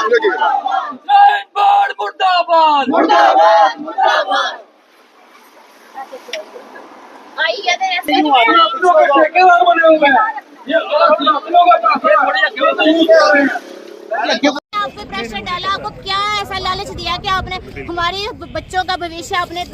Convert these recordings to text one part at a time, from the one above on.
मुर्दाबाद मुर्दाबाद मुर्दाबाद। आपको प्रेशर डाला, आपको क्या ऐसा लालच दिया कि आपने हमारे बच्चों का भविष्य आपने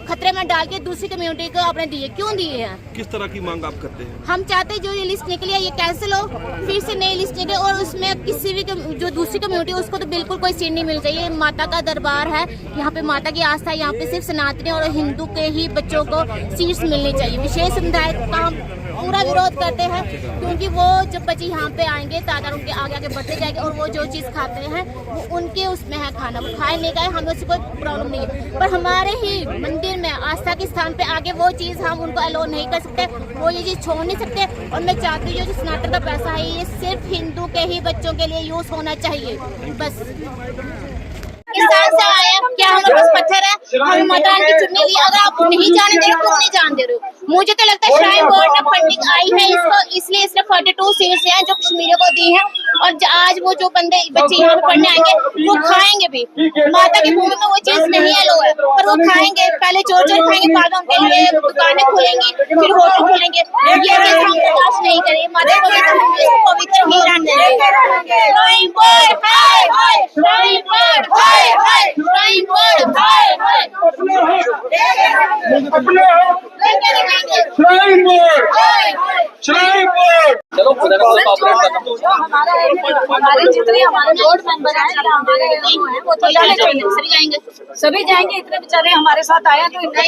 खतरे में डाल के दूसरी कम्युनिटी को आपने दिए, क्यों दिए हैं? किस तरह की मांग आप करते हैं? हम चाहते हैं जो ये लिस्ट निकली है ये कैंसिल हो, फिर से नई लिस्ट निकले और उसमें किसी भी जो दूसरी कम्युनिटी उसको तो बिल्कुल कोई सीट नहीं मिल चाहिए। माता का दरबार है, यहाँ पे माता की आस्था है, यहाँ पे सिर्फ सनातनी और हिंदू के ही बच्चों को सीट्स मिलनी चाहिए। विशेष समुदाय का हम पूरा विरोध करते हैं क्योंकि वो जब बच्चे यहाँ पे आएंगे तादाद उनके आगे आगे बढ़ते जाएंगे और वो जो चीज़ खाते हैं वो उनके उसमें है, खाना वो खाए नहीं खाए हमें उससे कोई प्रॉब्लम नहीं है, पर हमारे ही मंदिर में आस्था के स्थान पे आगे वो चीज़ हम उनको अलाउ नहीं कर सकते, वो ये चीज़ छोड़ नहीं सकते। और मैं चाहती हूँ जो स्नातक का पैसा है ये सिर्फ हिंदू के ही बच्चों के लिए यूज होना चाहिए बस। किसान से आए क्या हमारे पास पत्थर है, हम माता रानी की चुन्नी ली, अगर आप नहीं जाने दे रहे क्यों नहीं जान दे रहे हो? मुझे तो लगता है श्राइन बोर्ड ने फंडिंग आई है इसको, इसलिए इसने 42 सीट्स हैं जो कश्मीरियों को दी है और आज वो जो बच्चे यहाँ पे पढ़ने आएंगे वो खाएंगे भी। माता की भूमि में वो चीज नहीं अलो है पर वो खाएंगे, पहले चोर चोर खाएंगे, बाद में उनके लिए दुकानें खुलेंगी, फिर होटल खुलेंगे। ये चीज हम बर्दाश्त नहीं करेंगे। माता पवित्र ही रहने देंगे। श्राइन बोर्ड हाय हाय, श्राइन बोर्ड हाय हाय, श्राइन बोर्ड हाय हाय। श्राइन बोर्ड श्राइन बोर्ड चलो हमारे जितने हमारे बोर्ड मेंबर हैं हमारे वो तो जाने चाहिए, सभी जाएंगे। इतने बेचारे हमारे साथ आए हैं तो इनका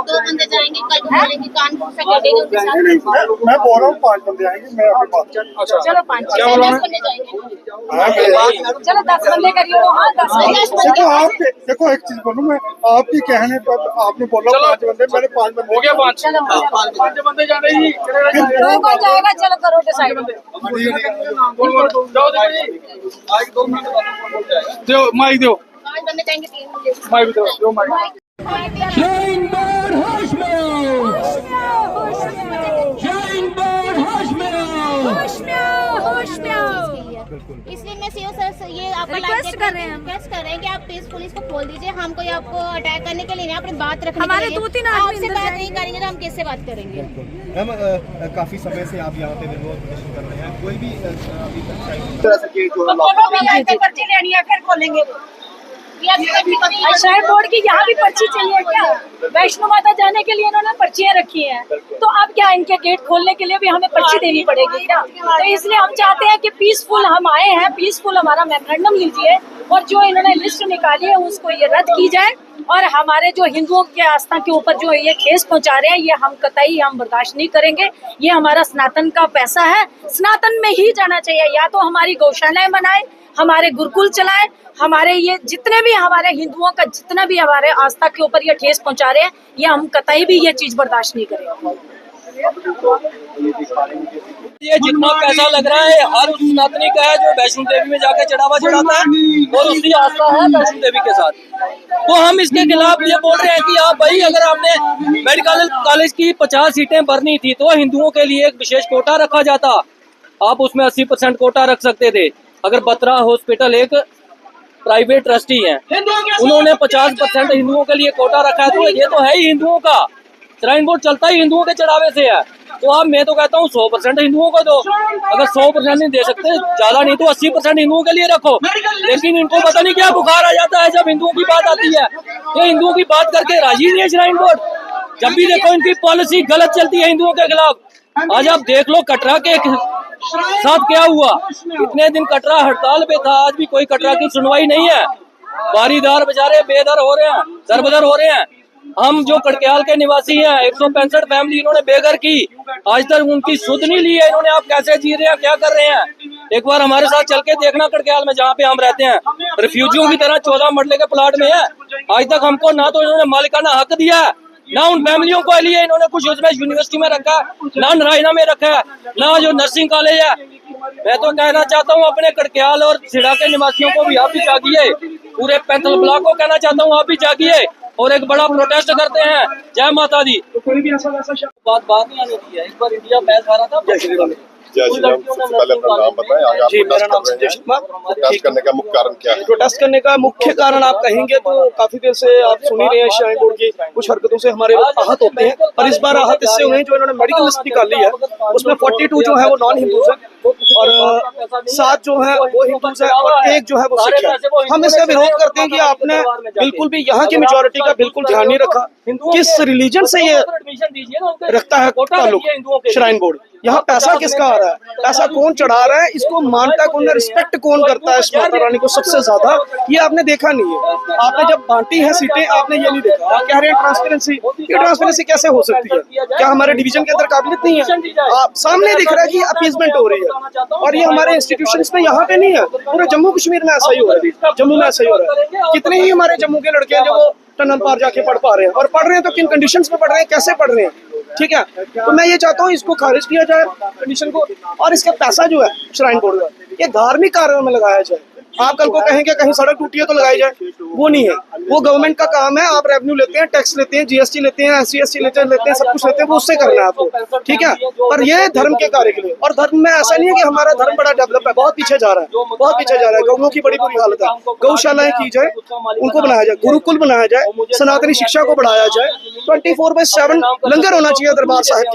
दो बंदे जाएंगे कल जाएंगे कानपुर से उनके साथ। मैं बोल रहा हूँ 5 बंदे आएंगे, मैं अपनी बात चलो 5 बंदे जाएंगे, चलो 10 बंदे करिए। हाँ 10 देखो आप देखो एक चीज बोलूँ मैं, आपके कहने पर आपने बोला 5 बंदे, मैंने 5 बंदे हो गया 5 बंदे जाने ही कौन जाएगा? चलो करो डिसाइड। दो माइक दो, 5 बंदे जाएंगे 3 बंदे माइक दो माइक। श्राइन बोर्ड होश में आओ, श्राइन बोर्ड होश में आओ, होश में आओ। इसलिए मैं सीओ सर से ये आपका रिक्वेस्ट कर रहे हैं कि आप पीसफुल इसको खोल दीजिए। हम कोई आपको अटैक करने के लिए नहीं, अपनी बात रखने हमारे के लिए। 2-3 आपसे बात नहीं करेंगे तो हम किससे बात करेंगे? मैम काफी समय से आप यहाँ पे विरोध प्रदर्शन कर रहे हैं, कोई भी अभी तक पर्ची लेनी है फिर खोलेंगे। श्राइन बोर्ड की यहाँ भी पर्ची चाहिए क्या? वैष्णो माता जाने के लिए इन्होंने पर्चियाँ रखी हैं, तो अब क्या इनके गेट खोलने के लिए भी हमें पर्ची देनी पड़ेगी क्या? तो इसलिए हम चाहते हैं कि पीसफुल हम आए हैं, पीसफुल हमारा मेमोरेंडम लीजिए और जो इन्होंने लिस्ट निकाली है उसको ये रद्द की जाए। और हमारे जो हिंदुओं के आस्था के ऊपर जो ये ठेस पहुंचा रहे हैं ये हम कतई हम बर्दाश्त नहीं करेंगे। ये हमारा सनातन का पैसा है, सनातन में ही जाना चाहिए। या तो हमारी गौशालाएं बनाए, हमारे गुरुकुल चलाए, हमारे ये जितने भी हमारे हिंदुओं का जितना भी हमारे आस्था के ऊपर ये ठेस पहुंचा रहे हैं ये हम कतई भी ये चीज बर्दाश्त नहीं करेंगे। ये जितना पैसा लग रहा है हर उस सनातनी का है जो वैष्णो देवी में जाके चढ़ावा चढ़ाता है और उसकी आस्था है वैष्णो देवी के साथ। तो हम इसके खिलाफ ये बोल रहे हैं कि आप भाई अगर आपने मेडिकल कॉलेज की 50 सीटें भरनी थी तो हिंदुओं के लिए एक विशेष कोटा रखा जाता, आप उसमें 80% कोटा रख सकते थे। अगर बत्रा हॉस्पिटल एक प्राइवेट ट्रस्टी है, उन्होंने 50% हिंदुओं के लिए कोटा रखा है, तो ये तो है ही हिंदुओं का। श्राइन बोर्ड चलता ही हिंदुओं के चढ़ावे से है, तो आप मैं तो कहता हूँ 100% हिंदुओं को दो। अगर 100% नहीं दे सकते, ज्यादा नहीं तो 80% हिंदुओं के लिए रखो। लेकिन इनको पता नहीं क्या बुखार आ जाता है जब हिंदुओं की बात आती है, ये हिंदुओं की बात करके राजी नहीं है श्राइन बोर्ड। जब भी देखो इनकी पॉलिसी गलत चलती है हिंदुओं के खिलाफ। आज आप देख लो कटरा के साथ क्या हुआ, इतने दिन कटरा हड़ताल पे था, आज भी कोई कटरा की सुनवाई नहीं है। बारीदार बेचारे बेदर हो रहे हैं, दरबदर हो रहे हैं। हम जो कड़कयाल के निवासी हैं 165 फैमिली इन्होंने बेघर की, आज तक उनकी सुध नहीं ली है इन्होंने। आप कैसे जी रहे हैं, क्या कर रहे हैं? एक बार हमारे साथ चल के देखना कड़कयाल में जहाँ पे हम रहते हैं, रिफ्यूजियों की तरह 14 मरले के प्लाट में है। आज तक हमको ना तो इन्होंने मालिकाना हक दिया है, ना उन फैमिलियों को लिए इन्होंने कुछ उसमें यूनिवर्सिटी में रखा है, ना नारायणा में रखा है, ना जो नर्सिंग कॉलेज है। मैं तो कहना चाहता हूँ अपने कड़कयाल और सिड़ा के निवासियों को भी आप भी जागिए, पूरे पैंथल ब्लॉक को कहना चाहता हूँ आप भी जागिए और एक बड़ा प्रोटेस्ट करते हैं। जय माता दी। तो कोई भी ऐसा वैसा बात नहीं आने दी है। इस बार इंडिया मैच हारा था, जय श्री राम। सबसे पहले अपना नाम बताएं। आज आप जी, मेरा नाम प्रोटेस्ट कर संजय रहे हैं। शर्मा। प्रोटेस्ट करने का मुख्य कारण क्या है? प्रोटेस्ट करने का मुख्य कारण आप कहेंगे तो काफी देर से आप सुन ही रहे हैं, श्राइन बोर्ड की कुछ हरकतों से हमारे लोग आहत होते हैं, और इस बार आहत इससे हुए जो इन्होंने मेडिकल लिस्ट निकाली है उसमें 42 जो है वो नॉन हिंदूज है और 7 जो है वो हिंदूज है और 1 जो है वो सिख है। हम इसका विरोध करते हैं कि आपने बिल्कुल भी यहाँ की मेजोरिटी का बिल्कुल ध्यान नहीं रखा। किस रिलीजन से ये रखता है ताल्लुक श्राइन बोर्ड? यहाँ पैसा किसका आ रहा है, पैसा कौन चढ़ा रहा है, इसको मानता कौन है, रिस्पेक्ट कौन करता है इस माता रानी को सबसे ज्यादा, ये आपने देखा नहीं है। आपने जब बांटी है सीटें आपने ये नहीं देखा। आप कह रहे हैं ट्रांसपेरेंसी, ये ट्रांसपेरेंसी कैसे हो सकती है? क्या हमारे डिवीजन के अंदर काबिलियत नहीं है? आप सामने दिख रहा है कि अपीजमेंट हो रही है, और ये हमारे इंस्टीट्यूशंस में यहाँ पे नहीं है, पूरे जम्मू कश्मीर में ऐसा ही हो रहा है। जम्मू में ऐसा ही हो रहा है। कितने ही हमारे जम्मू के लड़के हैं जो वो टनल पार जाके पढ़ पा रहे हैं, और पढ़ रहे हैं तो किन कंडीशंस में पढ़ रहे हैं, कैसे पढ़ रहे हैं, ठीक है। तो मैं ये चाहता हूँ इसको खारिज किया जाए कंडीशन को, और इसका पैसा जो है श्राइन बोर्ड का ये धार्मिक कार्यों में लगाया जाए। आप कल को कहेंगे कहीं सड़क टूटी है तो लगाई जाए, वो नहीं है, वो गवर्नमेंट का काम है। आप रेवेन्यू लेते हैं, टैक्स लेते हैं, जीएसटी लेते हैं, SC लेते हैं, सब कुछ लेते हैं, वो उससे करना है आपको, ठीक है। पर ये धर्म के कार्य के लिए, और धर्म में ऐसा नहीं है कि हमारा धर्म बड़ा डेवलप है, बहुत पीछे जा रहा है, बहुत पीछे जा रहा है। गौओं की बड़ी बुरी हालत है। गौशालाएं की जाए, उनको बनाया जाए, गुरुकुल बनाया जाए, सनातनी शिक्षा को बढ़ाया जाए, 24/7 लंगर होना चाहिए दरबार साहिब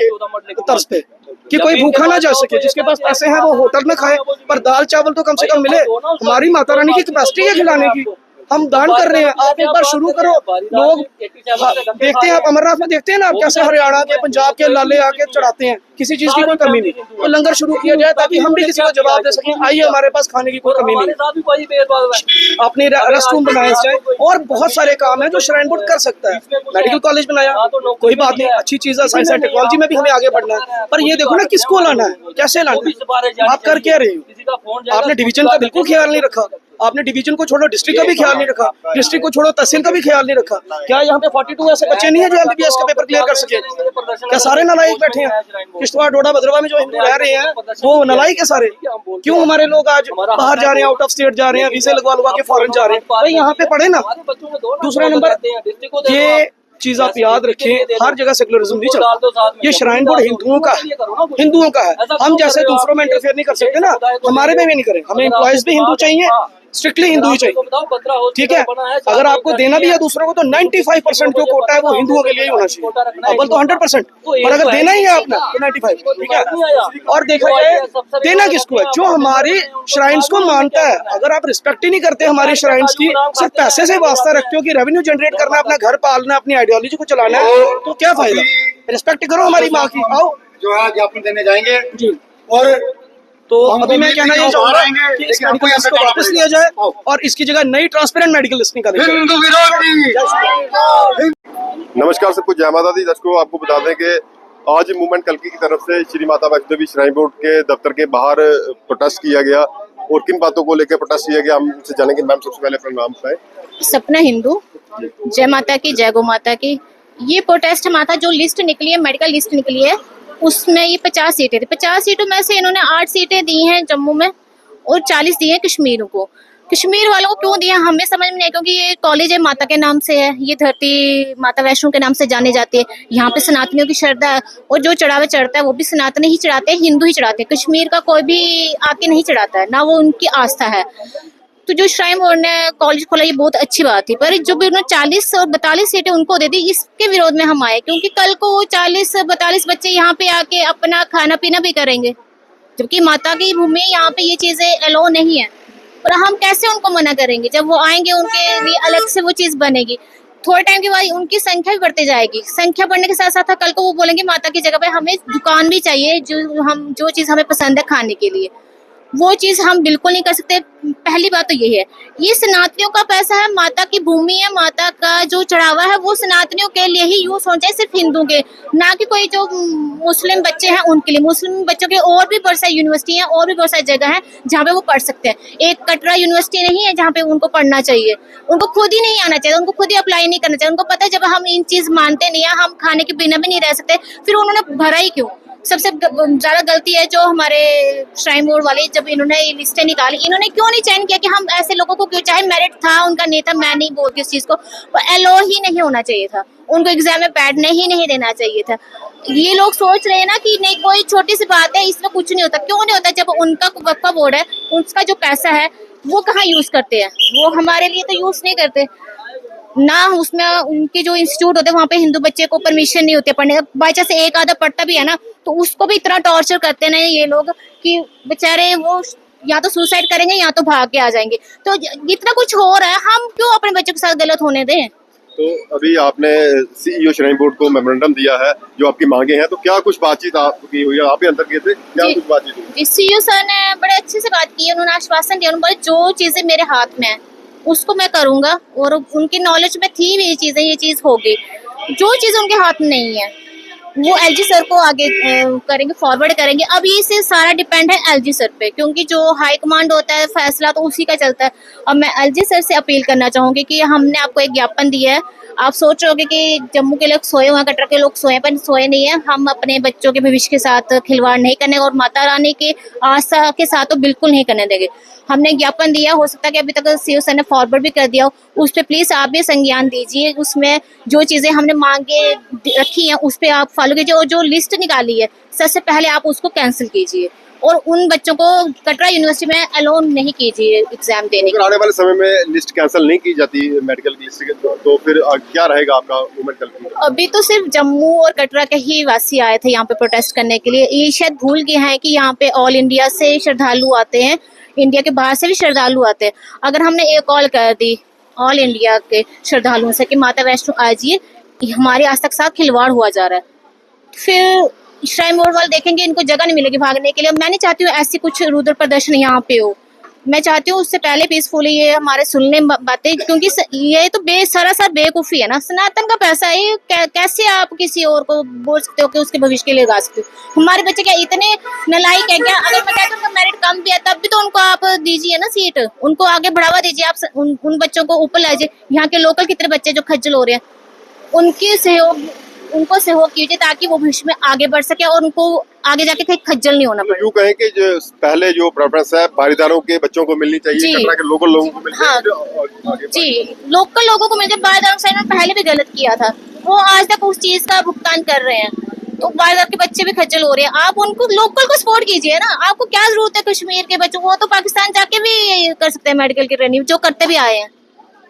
के तर्ज पे, कि कोई भूखा ना जा सके। जिसके पास पैसे हैं वो होटल में खाए, पर दाल चावल तो कम से कम मिले। हमारी माता रानी की कैपेसिटी है खिलाने की, हम दान कर रहे हैं। आप एक बार शुरू करो। लोग देखते हैं, आप अमरनाथ में देखते हैं ना, आप कैसे हरियाणा के, पंजाब के लाले आके चढ़ाते हैं, किसी चीज की कोई कमी नहीं। तो लंगर शुरू किया जाए ताकि हम भी किसी को जवाब दे सकें, आइए हमारे पास खाने की कोई कमी नहीं। अपने रेस्ट रूम बनाए जाए, और बहुत सारे काम है जो श्राइन बोर्ड कर सकता है। मेडिकल कॉलेज बनाया, कोई बात नहीं, अच्छी चीज है। साइंस एंड टेक्नोलॉजी में भी हमें आगे बढ़ना है, पर ये देखो ना किसको लाना है, कैसे लाना है, आप कर क्या रहे हो? आपने डिवीजन का बिल्कुल ख्याल नहीं रखा। आपने डिवीजन को छोड़ो, डिस्ट्रिक्ट का भी ख्याल नहीं रखा, डिस्ट्रिक्ट को छोड़ो, तहसील का भी ख्याल नहीं रखा। क्या यहाँ पे 42 ऐसे बच्चे नहीं है जो MBBS का पेपर क्लियर कर सके? क्या सारे नालायक बैठे हैं? किश्तवाड़, डोडा, भद्रवा में जो हिंदू रह रहे हैं वो नालायक है सारे? क्यों हमारे लोग आज बाहर जा रहे हैं, आउट ऑफ स्टेट जा रहे हैं, वीजे लगवा के फॉरेन जा रहे हैं? भाई यहाँ पे पढ़े ना। दूसरा नंबर, ये चीज आप याद रखें, हर जगह सेकुलरिज्म नहीं चलता। ये श्राइन बोर्ड हिंदुओं का है, हिंदुओं का है। हम जैसे दूसरों में इंटरफेयर नहीं कर सकते ना, हमारे में भी नहीं करें। हमें एम्प्लॉयज भी हिंदू चाहिए, स्ट्रिक्टली हिंदू ही चाहिए, ठीक है। अगर आपको देना भी है दूसरों को तो 95% जो कोटा है वो हिंदुओं के लिए ही होना चाहिए। अव्वल तो 100%, और अगर देना ही है आपने तो 95, ठीक है। और देखा जाए देना किसको है? जो हमारी श्राइन्स को मानता है। अगर आप रिस्पेक्ट ही नहीं करते हमारी श्राइन्स की, सिर्फ पैसे से वास्ता रखते हो कि रेवेन्यू जनरेट करना है, अपना घर पालना है, अपनी आइडियोलॉजी को चलाना है, तो क्या फायदा? रिस्पेक्ट करो हमारी माँ की। आओ जो है ज्ञापन देने जाएंगे जी। और तो अभी मैं कहना ये चाहूंगा कि इस मेडिकल लिस्ट को वापस लिया जाए और इसकी जगह नई ट्रांसपेरेंट मेडिकल लिस्ट निकाली जाए। हिंदू विरोधी। नमस्कार सबको, जय माता दी। दर्शकों, आपको बता दें कि आज मूवमेंट कल्की की तरफ से श्री माता वैष्णो देवी श्राइन बोर्ड के दफ्तर के बाहर प्रोटेस्ट किया गया, और किन बातों को लेकर प्रोटेस्ट किया गया हम उनसे जानेंगे। मैम, सबसे पहले अपना नाम बताएं। सपना हिंदू, जय माता की, जय गौ माता की। ये प्रोटेस्ट माता जो लिस्ट निकली है, मेडिकल लिस्ट निकली है, उसमें ये 50 सीटें थी। 50 सीटों में से इन्होंने 8 सीटें दी हैं जम्मू में और 40 दी हैं कश्मीर को। कश्मीर वालों को क्यों दिया हमें समझ में नहीं, क्योंकि ये कॉलेज है माता के नाम से है, ये धरती माता वैष्णो के नाम से जानी जाती है। यहाँ पे सनातनियों की श्रद्धा है, और जो चढ़ावा चढ़ता है वो भी सनातनी ही चढ़ाते हैं, हिंदू ही चढ़ाते हैं। कश्मीर का कोई भी आके नहीं चढ़ाता है, ना वो उनकी आस्था है। तो जो श्राइन बोर्ड ने कॉलेज खोला ये बहुत अच्छी बात थी, पर जो भी उन्होंने 40 और 42 सीटें उनको दे दी, इसके विरोध में हम आए। क्योंकि कल को 40-42 बच्चे यहाँ पे आके अपना खाना पीना भी करेंगे, जबकि माता की भूमि यहाँ पे ये चीजें अलाउ नहीं है। और हम कैसे उनको मना करेंगे? जब वो आएंगे उनके लिए अलग से वो चीज बनेगी। थोड़े टाइम के बाद उनकी संख्या भी बढ़ती जाएगी। संख्या बढ़ने के साथ साथ कल को वो बोलेंगे माता की जगह पे हमें दुकान भी चाहिए, जो चीज हमें पसंद है खाने के लिए, वो चीज हम बिल्कुल नहीं कर सकते। पहली बात तो यही है, ये सनातनियों का पैसा है, माता की भूमि है, माता का जो चढ़ावा है वो सनातनियों के लिए ही यूज होना चाहिए, सिर्फ हिंदू के, ना कि कोई जो मुस्लिम बच्चे हैं उनके लिए। मुस्लिम बच्चों के और भी बहुत सारी यूनिवर्सिटी हैं, और भी बहुत सारी जगह है जहाँ पे वो पढ़ सकते हैं। एक कटरा यूनिवर्सिटी नहीं है जहाँ पे उनको पढ़ना चाहिए। उनको खुद ही नहीं आना चाहिए, उनको खुद ही अप्लाई नहीं करना चाहिए। उनको पता है जब हम इन चीज मानते नहीं है, हम खाने के बिना भी नहीं रह सकते, फिर उन्होंने भरा ही क्यों? सबसे ज्यादा गलती है जो हमारे श्राइन बोर्ड वाले, जब इन्होंने लिस्टें निकाली, इन्होंने क्यों नहीं चयन किया कि हम ऐसे लोगों को क्यों, चाहे मेरिट था उनका नहीं था, मैं नहीं बोलती उस चीज को, पर एलो ही नहीं होना चाहिए था। उनको एग्जाम में बैठने ही नहीं देना चाहिए था। ये लोग सोच रहे हैं ना कि नहीं कोई छोटी सी बात है, इसमें कुछ नहीं होता। क्यों नहीं होता? जब उनका वक्फ बोर्ड है, उसका जो पैसा है वो कहाँ यूज करते हैं? वो हमारे लिए तो यूज नहीं करते ना। उसमें उनके जो इंस्टीट्यूट होते हैं वहाँ पे हिंदू बच्चे को परमिशन नहीं होती पढ़ने। बाई चांस एक आधा पढ़ता भी है ना, तो उसको भी इतना टॉर्चर करते हैं ये लोग कि बेचारे वो या तो सुसाइड करेंगे या तो भाग के आ जाएंगे। तो इतना कुछ हो रहा है, हम क्यों अपने बच्चों के साथ गलत होने दें? तो अभी आपने सीईओ श्राइन बोर्ड को मेमोरेंडम दिया है, जो आपकी मांगे हैं, तो क्या कुछ बातचीत आपकी हुई है? आप भी अंदर गए थे, क्या कुछ बातचीत हुई? सीईओ सर ने बड़े अच्छे से बात की। उन्होंने आश्वासन दिया, उन्होंने जो चीजें मेरे हाथ में है उसको मैं करूंगा, और उनकी नॉलेज में थी भी ये चीजें, ये चीज होगी। जो चीज उनके हाथ में नहीं है वो एलजी सर को आगे करेंगे, फॉरवर्ड करेंगे। अब ये से सारा डिपेंड है एलजी सर पे, क्योंकि जो हाई कमांड होता है फैसला तो उसी का चलता है। और मैं एलजी सर से अपील करना चाहूंगी कि हमने आपको एक ज्ञापन दिया है। आप सोच रहे होगे कि जम्मू के लोग सोए हुए हैं, कटरा के लोग सोए हैं, पर सोए नहीं है। हम अपने बच्चों के भविष्य के साथ खिलवाड़ नहीं करने और माता रानी के आस्था के साथ तो बिल्कुल नहीं करने देंगे। हमने ज्ञापन दिया, हो सकता है कि अभी तक सीईओ सर ने फॉरवर्ड भी कर दिया हो, उस पर प्लीज आप भी संज्ञान दीजिए। उसमें जो चीजें हमने मांगे रखी हैं उस पर आप फॉलो कीजिए, और जो लिस्ट निकाली है सबसे पहले आप उसको कैंसिल कीजिए, और उन बच्चों को कटरा यूनिवर्सिटी में अलोन नहीं कीजिए एग्जाम देने के। आने वाले समय में लिस्ट कैंसिल नहीं की जाती मेडिकल की लिस्ट, तो फिर क्या रहेगा आपका मूवमेंट कल की? अभी तो सिर्फ जम्मू और कटरा के ही वासी आए थे यहाँ पे प्रोटेस्ट करने के लिए। ये शायद भूल गए हैं कि यहाँ पे ऑल इंडिया से श्रद्धालु आते हैं, इंडिया के बाहर से भी श्रद्धालु आते हैं। अगर हमने एक कॉल कर दी ऑल इंडिया के श्रद्धालुओं से कि माता वैष्णो आइए, हमारी आस्था के साथ खिलवाड़ हुआ जा रहा है, फिर श्राइन बोर्ड वाले देखेंगे इनको जगह नहीं मिलेगी भागने के लिए। मैं नहीं चाहती हूँ ऐसी कुछ रुद्र प्रदर्शन यहाँ पे हो। मैं चाहती हूँ उससे पहले पीसफुली ये हमारे सुनने बातें, क्योंकि ये तो सरासर बेवकूफ़ी है ना। सनातन का पैसा है, कैसे आप किसी और को बोल सकते हो कि उसके भविष्य के लिए लगा सकते हो? हमारे बच्चे क्या इतने नालायक है क्या? अगर मैं कहती हूँ उनका मेरिट कम भी है तब भी तो उनको आप दीजिए ना सीट, उनको आगे बढ़ावा दीजिए। आप उन बच्चों को ऊपर लाइए। यहाँ के लोकल कितने बच्चे जो खज्जल हो रहे हैं, उनको सहयोग कीजिए ताकि वो भविष्य में आगे बढ़ सके और उनको आगे जाके कहीं खज्जल नहीं होना पड़े। यूँ कहें कि पहले जो प्रेफरेंस है बारीदारों के बच्चों को मिलनी चाहिए, कटरा के लोकल लोगों को मिलनी चाहिए। जी, लोकल लोगों को मिलते। बारीदारों से इन्होंने पहले भी गलत किया था, वो आज तक उस चीज का भुगतान कर रहे हैं, तो बारीदार के बच्चे भी खज्जल हो रहे हैं। आप उनको लोकल को सपोर्ट कीजिए ना। आपको क्या जरूरत है कश्मीर के बच्चों को? वो तो पाकिस्तान जाके भी कर सकते हैं मेडिकल की ट्रेनिंग, जो करते भी आए हैं।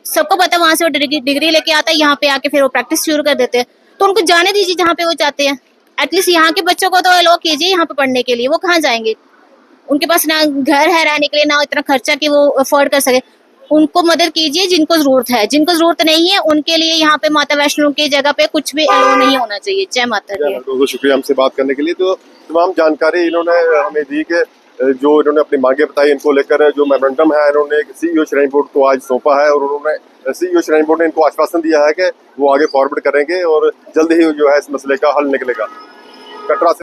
सबको पता है वहां से वो डिग्री लेके आता है, यहाँ पे आके फिर वो प्रैक्टिस शुरू कर देते हैं। तो उनको जाने दीजिए जहाँ पे वो चाहते हैं। एटलीस्ट यहाँ के बच्चों को तो अलाउ कीजिए यहाँ पे पढ़ने के लिए। वो कहाँ जाएंगे? उनके पास ना घर है रहने के लिए, ना इतना खर्चा कि वो अफोर्ड कर सके। उनको मदद कीजिए जिनको जरूरत है। जिनको जरूरत नहीं है उनके लिए यहाँ पे माता वैष्णो की जगह पे कुछ भी अलाउ नहीं होना चाहिए। जय माता दी। बहुत शुक्रिया हमसे बात करने के लिए। तो तमाम जानकारी इन्होंने हमें दी कि जो इन्होंने अपनी मांगे बताई, इनको लेकर जो मेमोरेंडम है इन्होंने सीईओ श्राइन बोर्ड को आज सौंपा है, और उन्होंने सीईओ श्राइन बोर्ड ने इनको आश्वासन दिया है कि वो आगे फॉरवर्ड करेंगे और जल्द ही जो है इस मसले का हल निकलेगा। कटरा से